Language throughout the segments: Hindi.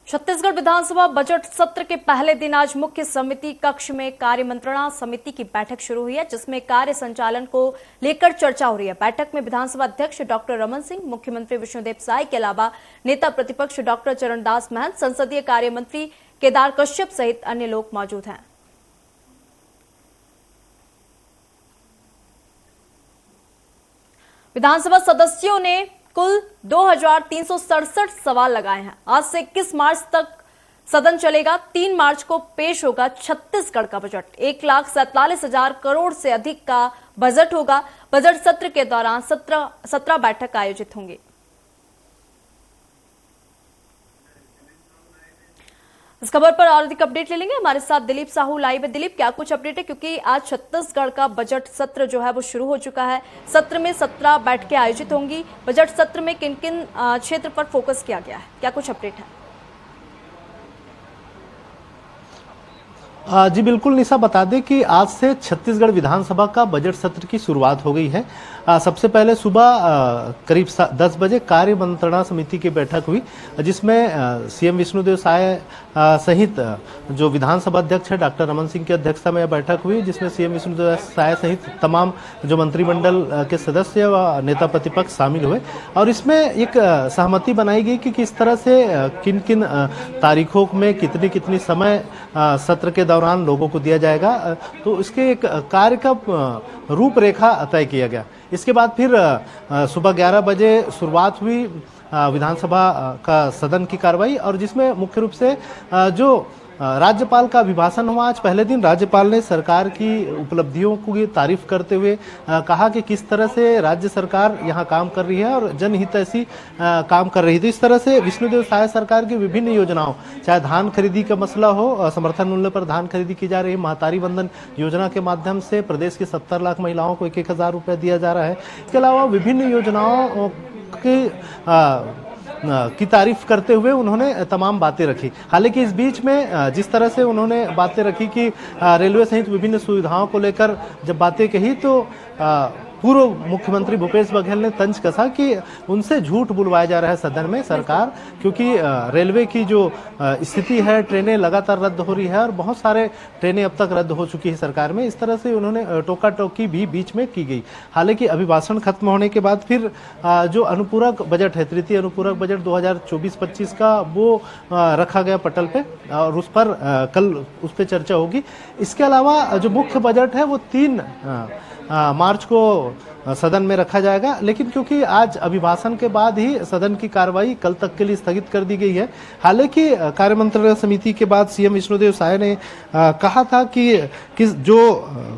छत्तीसगढ़ विधानसभा बजट सत्र के पहले दिन आज मुख्य समिति कक्ष में कार्य मंत्रणा समिति की बैठक शुरू हुई है, जिसमें कार्य संचालन को लेकर चर्चा हो रही है। बैठक में विधानसभा अध्यक्ष डॉक्टर रमन सिंह, मुख्यमंत्री विष्णुदेव साय के अलावा नेता प्रतिपक्ष डॉक्टर चरणदास महंत, संसदीय कार्य मंत्री केदार कश्यप सहित अन्य लोग मौजूद हैं। विधानसभा सदस्यों ने कुल 2367 सवाल लगाए हैं। आज से 21 मार्च तक सदन चलेगा। 3 मार्च को पेश होगा छत्तीसगढ़ का बजट। 1,47,000 करोड़ से अधिक का बजट होगा। बजट सत्र के दौरान 17 बैठक आयोजित होंगी। इस खबर पर और अधिक अपडेट ले लेंगे। हमारे साथ दिलीप साहू लाइव है। दिलीप, क्या कुछ अपडेट है, क्योंकि आज छत्तीसगढ़ का बजट सत्र जो है वो शुरू हो चुका है। सत्र में 17 बैठकें आयोजित होंगी। बजट सत्र में किन किन क्षेत्र पर फोकस किया गया है, क्या कुछ अपडेट है? जी बिल्कुल निशा, बता दें कि आज से छत्तीसगढ़ विधानसभा का बजट सत्र की शुरुआत हो गई है। सबसे पहले सुबह करीब 10 बजे कार्य मंत्रणा समिति की बैठक हुई, जिसमें सीएम विष्णुदेव साय सहित जो विधानसभा अध्यक्ष है डॉक्टर रमन सिंह की अध्यक्षता में यह बैठक हुई, जिसमें सीएम विष्णुदेव साय सहित तमाम जो मंत्रिमंडल के सदस्य व नेता प्रतिपक्ष शामिल हुए। और इसमें एक सहमति बनाई गई कि किस तरह से किन किन तारीखों में कितनी समय सत्र के दौरान लोगों को दिया जाएगा, तो इसके एक कार्य का रूपरेखा तय किया गया। इसके बाद फिर सुबह 11 बजे शुरुआत हुई विधानसभा का सदन की कार्रवाई, और जिसमें मुख्य रूप से जो राज्यपाल का अभिभाषण हुआ। आज पहले दिन राज्यपाल ने सरकार की उपलब्धियों की तारीफ करते हुए कहा कि किस तरह से राज्य सरकार यहाँ काम कर रही है और जनहित ऐसी काम कर रही है। तो इस तरह से विष्णुदेव साय सरकार की विभिन्न योजनाओं, चाहे धान खरीदी का मसला हो, समर्थन मूल्य पर धान खरीदी की जा रही है, महतारी बंधन योजना के माध्यम से प्रदेश की 70 लाख महिलाओं को 1-1 हज़ार रुपये दिया जा रहा है। इसके अलावा विभिन्न योजनाओं की तारीफ करते हुए उन्होंने तमाम बातें रखी। हालांकि इस बीच में जिस तरह से उन्होंने बातें रखी कि रेलवे सहित विभिन्न सुविधाओं को लेकर जब बातें कही, तो पूर्व मुख्यमंत्री भूपेश बघेल ने तंज कसा कि उनसे झूठ बुलवाया जा रहा है सदन में सरकार, क्योंकि रेलवे की जो स्थिति है, ट्रेनें लगातार रद्द हो रही है और बहुत सारे ट्रेनें अब तक रद्द हो चुकी है सरकार में। इस तरह से उन्होंने टोका टोकी भी बीच में की गई। हालांकि अभिभाषण खत्म होने के बाद फिर जो अनुपूरक बजट है, तृतीय अनुपूरक बजट 2024-25 का, वो रखा गया पटल पे और उस पर कल उस पर चर्चा होगी। इसके अलावा जो मुख्य बजट है वो 3 मार्च को सदन में रखा जाएगा, लेकिन क्योंकि आज अभिभाषण के बाद ही सदन की कार्रवाई कल तक के लिए स्थगित कर दी गई है। हालांकि कार्य मंत्रणा समिति के बाद सीएम विष्णुदेव साय ने कहा था कि जो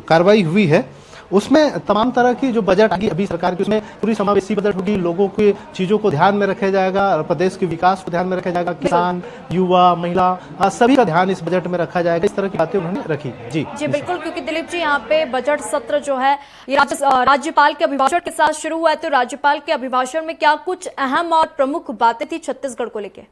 कार्रवाई हुई है उसमें तमाम तरह की जो बजट आगे अभी सरकार की, उसमें पूरी समावेशी बजट होगी, लोगों की चीजों को ध्यान में रखा जाएगा, प्रदेश के विकास को ध्यान में रखा जाएगा, किसान, युवा, महिला, सभी का ध्यान इस बजट में रखा जाएगा। इस तरह की बातें उन्होंने रखी। जी बिल्कुल, क्योंकि दिलीप जी, यहाँ पे बजट सत्र जो है ये राज्यपाल के अभिभाषण के साथ शुरू हुआ है, तो राज्यपाल के अभिभाषण में क्या कुछ अहम और प्रमुख बातें थी छत्तीसगढ़ को लेकर?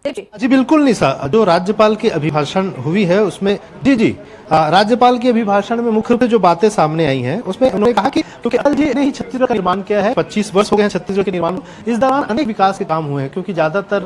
जी बिल्कुल निशा, जो राज्यपाल की अभिभाषण हुई है उसमें जी राज्यपाल के अभिभाषण में मुख्य रूप से जो बातें सामने आई हैं उसमें उन्होंने कहा कि क्योंकि अटल जी ने ही छत्तीसगढ़ का निर्माण किया है, 25 वर्ष हो गए हैं छत्तीसगढ़ के निर्माण में। इस दौरान अनेक विकास के काम हुए हैं, क्योंकि ज्यादातर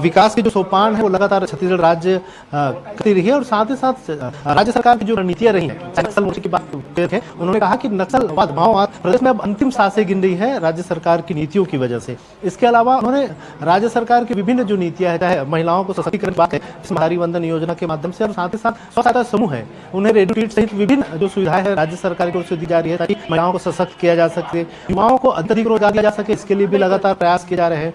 विकास के जो सोपान है वो लगातार छत्तीसगढ़ राज्य करती रही है। और साथ ही साथ राज्य सरकार की जो रणनीतियां रही है, नक्सल मोर्चे की बात है, उन्होंने कहा कि नक्सलवाद, माओवाद प्रदेश में अब अंतिम सांसें गिन रही है राज्य सरकार की नीतियों की वजह से। इसके अलावा उन्होंने राज्य सरकार की विभिन्न जो नीतियां है, चाहे महिलाओं को सशक्तिकरण की बात है, महतारी बंधन योजना के माध्यम से, और साथ ही साथ स्वसहायता समूह है, उन्हें रेडियो टीट सहित विभिन्न जो सुविधाएं है राज्य सरकार की ओर से दी जा रही है, ताकि महिलाओं को सशक्त किया जा सके, युवाओं को अधिक रोजगार दिया जा सके, इसके लिए भी लगातार प्रयास किए जा रहे हैं।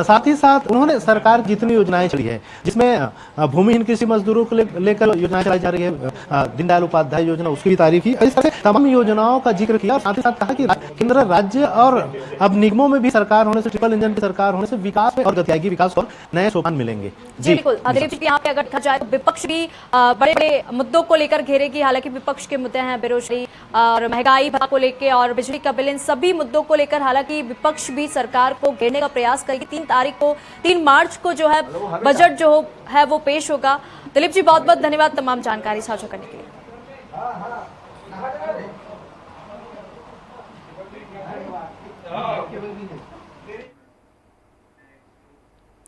साथ ही साथ उन्होंने सरकार जितनी योजनाएं चली है, जिसमें भूमिहीन कृषि मजदूरों को लेकर योजनाएं चलाई जा रही है, दीनदयाल उपाध्याय योजना, उसकी भी तारीफ की। इस तरह से तमाम योजनाओं का जिक्र किया। साथ ही साथ कहा कि केंद्र, राज्य और अब निगमों में भी सरकार होने से, ट्रिपल इंजन की सरकार होने से विकास में और गति आएगी, विकास और नए सोपान मिलेंगे। जी बिल्कुल, दिलीप जी, यहाँ पे अगर देखा जाए तो विपक्ष भी बड़े बड़े मुद्दों को लेकर घेरेगी। हालांकि विपक्ष के मुद्दे हैं बेरोजगारी और महंगाई भत्ता को लेकर और बिजली का बिल, इन सभी मुद्दों को लेकर हालांकि विपक्ष भी सरकार को घेरने का प्रयास करेगी। 3 मार्च को जो है बजट जो है वो पेश होगा। दिलीप जी, बहुत बहुत धन्यवाद तमाम जानकारी साझा करने के लिए।